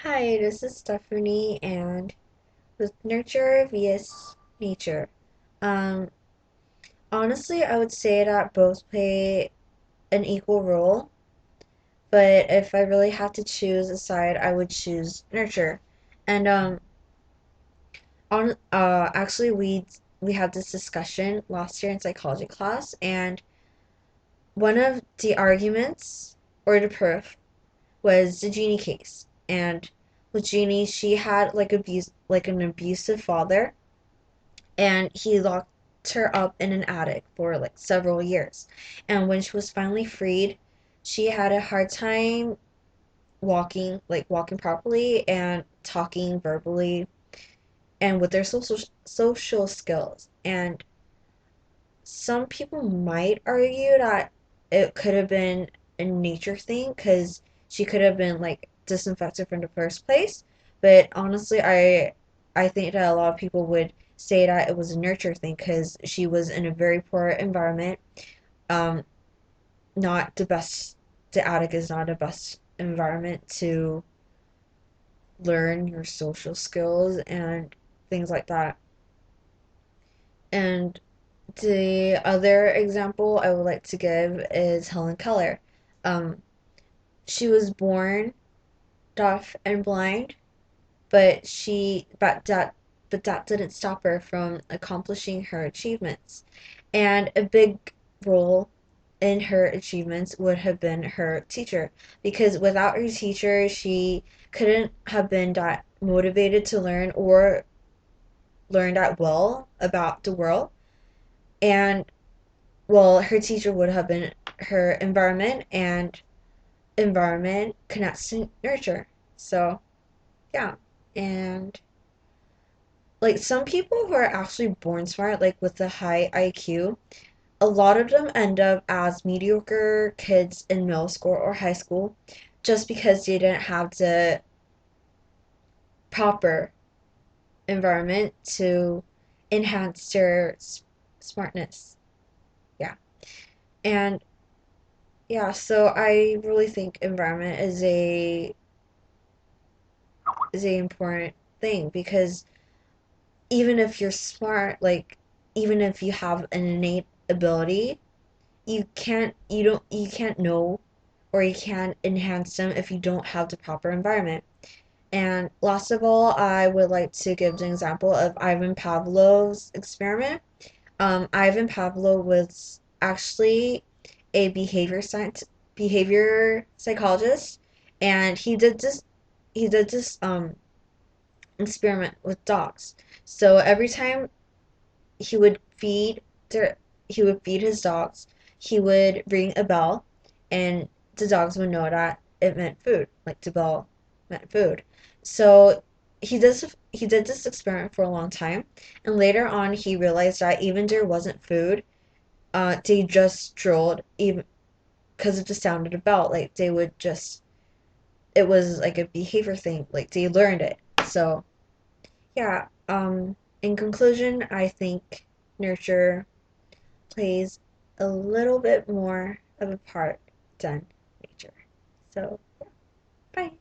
Hi, this is Stephanie, and with nurture vs nature. Um, Honestly, I would say that both play an equal role, but if I really had to choose a side, I would choose nurture. And actually, we had this discussion last year in psychology class, and one of the arguments or the proof was the Jeannie case. And with Jeannie, she had like an abusive father, and he locked her up in an attic for like several years. And when she was finally freed, she had a hard time walking properly and talking verbally and with their social skills. And some people might argue that it could have been a nature thing because she could have been like disinfected from the first place. But honestly, I think that a lot of people would say that it was a nurture thing because she was in a very poor environment. Um, Not the best. The attic is not the best environment to learn your social skills and things like that. And the other example I would like to give is Helen Keller. Um, she was born deaf and blind, but that didn't stop her from accomplishing her achievements. And a big role in her achievements would have been her teacher, because without her teacher, she couldn't have been that motivated to learn or learn that well about the world. And well, her teacher would have been her environment, and environment connects to nurture. So, yeah. And like some people who are actually born smart, like with a high IQ, a lot of them end up as mediocre kids in middle school or high school just because they didn't have the proper environment to enhance their smartness. Yeah. And yeah, so I really think environment is a important thing because even if you're smart, like even if you have an innate ability, you can't know or you can't enhance them if you don't have the proper environment. And last of all, I would like to give the example of Ivan Pavlov's experiment. Ivan Pavlov was actually a behavior psychologist, and he did this experiment with dogs. So every time he would feed their he would feed his dogs, he would ring a bell, and the dogs would know that it meant food, like the bell meant food. So he did this experiment for a long time, and later on he realized that even there wasn't food, they just strolled even because of the sound of the bell. Like they would just it was like a behavior thing, like they learned it. So yeah, in conclusion, I think nurture plays a little bit more of a part than nature. So, bye.